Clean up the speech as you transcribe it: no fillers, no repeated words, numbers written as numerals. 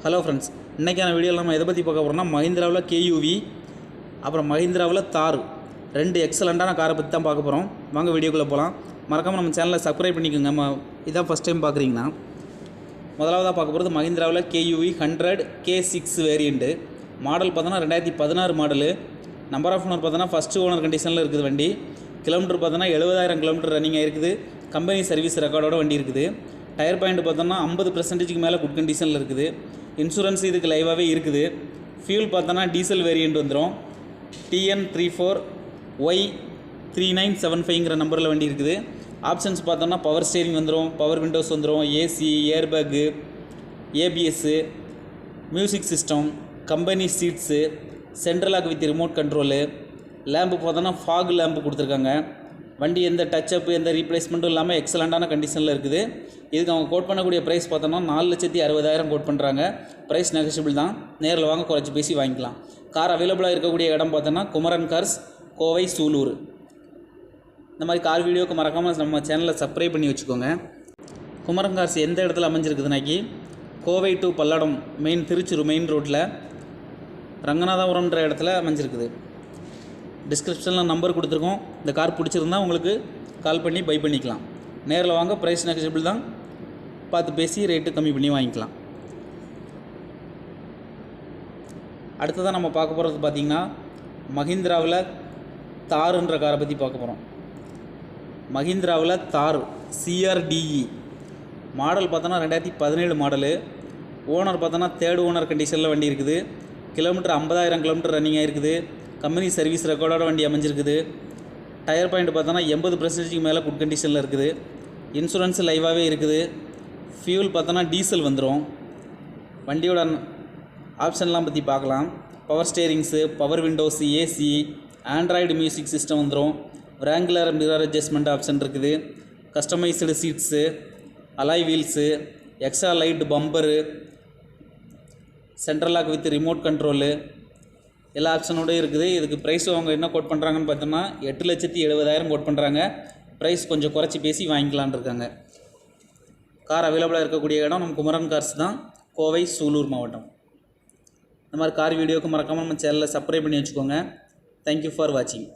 Hello friends, இன்றைக்கான வீடியோவில் நம்ம எதை பற்றி பார்க்க போகிறோம்னா மஹிந்திராவில் கேயூவி அப்புறம் மஹிந்திராவில் தார் ரெண்டு எக்ஸலண்ட்டான காரை பற்றி தான் பார்க்க போகிறோம். வாங்க வீடியோக்குள்ளே போகலாம். மறக்காமல் நம்ம சேனலை சப்ஸ்கிரைப் பண்ணிக்கோங்க. இதான் ஃபஸ்ட் டைம் பார்க்குறீங்கன்னா. முதலாவதாக பார்க்க போகிறது மஹிந்திராவில் கேயூவி 100 K6 வேரியண்ட்டு. மாடல் பார்த்தோன்னா 2016 மாடலு. நம்பர் ஆஃப் ஓனர் பார்த்தோன்னா ஃபஸ்ட்டு ஓனர் கண்டிஷனில் இருக்குது வண்டி. கிலோமீட்டர் பார்த்தோன்னா 70,000 கிலோமீட்டர் ரன்னிங் ஆகிருக்குது. கம்பெனி சர்வீஸ் ரெக்கார்டோட வண்டி இருக்குது. டயர் பாயிண்ட் பார்த்தோன்னா 50% மேலே குட் கண்டிஷனில் இருக்குது. இன்சூரன்ஸ் இதுக்கு லைவாகவே இருக்குது. ஃபியூல் பார்த்தோன்னா டீசல் வேரியண்ட் வந்துடும். TN34Y3975 நம்பரில் வண்டி இருக்குது. ஆப்ஷன்ஸ் பார்த்தோன்னா பவர் ஸ்டீரிங் வந்துடும், பவர் விண்டோஸ் வந்துடும், AC, airbag, ABS, music system, company seats, central lock with remote control, lamp பார்த்தோன்னா ஃபாக் லேம்பு கொடுத்துருக்காங்க. வண்டி எந்த டச்சப்பு எந்த ரீப்ளேஸ்மெண்ட்டும் இல்லாமல் எக்ஸலண்ட்டான கண்டிஷனில் இருக்குது. இதுக்கு அவங்க கோட் பண்ணக்கூடிய ப்ரைஸ் பார்த்தோன்னா 4,60,000 கோட் பண்ணுறாங்க. ப்ரைஸ் நெகோஷியபிள் தான். நேரில் வாங்க குறைச்சி பேசி வாங்கிக்கலாம். கார் அவைலபிளாக இருக்கக்கூடிய இடம் பார்த்தோன்னா குமரன் கார்ஸ், கோவை, சூலூர். இந்த மாதிரி கார் வீடியோக்கு மறக்காமல் நம்ம சேனலை சப்ஸ்கிரைப் பண்ணி வச்சுக்கோங்க. குமரன் கார்ஸ் எந்த இடத்துல அமைஞ்சிருக்குதுனாக்கி கோவை டு பல்லடம் திருச்சூர் மெயின் ரோட்டில் ரங்கநாதபுரம்ன்ற இடத்துல அமைஞ்சிருக்குது. டிஸ்கிரிப்ஷனில் நம்பர் கொடுத்துருக்கோம். இந்த கார் பிடிச்சிருந்தா உங்களுக்கு கால் பண்ணி பை பண்ணிக்கலாம். நேரில் வாங்க, ப்ரைஸ் நெகோஷியபிள் தான். பார்த்து பேசி ரேட்டு கம்மி பண்ணி வாங்கிக்கலாம். அடுத்ததாக நம்ம பார்க்க போகிறது பார்த்திங்கன்னா மஹிந்திராவில் தாருன்ற காரை பற்றி பார்க்க போகிறோம். மஹிந்திராவில் தார் CRDE மாடல் பார்த்தோன்னா 2017 மாடலு. ஓனர் பார்த்தோன்னா தேர்ட் ஓனர் கண்டிஷனில் வண்டி இருக்குது. கிலோமீட்டர் 50,000 கிலோமீட்டர் ரன்னிங் ஆகிருக்குது. கம்பெனி சர்வீஸ் ரெக்கார்டோட வண்டி அமைஞ்சிருக்குது. டயர் பாயிண்ட் பார்த்தோன்னா 80% மேலே குட் கண்டிஷனில் இருக்குது. இன்சூரன்ஸ் லைவாகவே இருக்குது. ஃபியூல் பார்த்தோன்னா டீசல் வந்துடும். வண்டியோட ஆப்ஷன்லாம் பற்றி பார்க்கலாம். Power steerings, power windows, AC, Android music system வந்துடும். ரெகுலர் மிரர் அட்ஜஸ்ட்மெண்ட் ஆப்ஷன் இருக்குது. Customised seats, alloy wheels, extra light bumper, central lock with remote control எல்லா ஆப்ஷனோடய இருக்குது. இதுக்கு ப்ரைஸ் அவங்க என்ன கோட் பண்ணுறாங்கன்னு பார்த்தோம்னா 8,70,000 கோட் பண்ணுறாங்க. ப்ரைஸ் கொஞ்சம் குறைச்சி பேசி வாங்கிக்கலான் இருக்காங்க. கார் அவைலபிளாக இருக்கக்கூடிய இடம் நம்ம குமரன் கார்ஸ் தான், கோவை, சூலூர் மாவட்டம். இந்த மாதிரி கார் வீடியோக்கு மறக்காமல் நம்ம சேனலில் சப்ஸ்கிரைப் பண்ணி வச்சுக்கோங்க. தேங்க்யூ ஃபார் வாட்சிங்.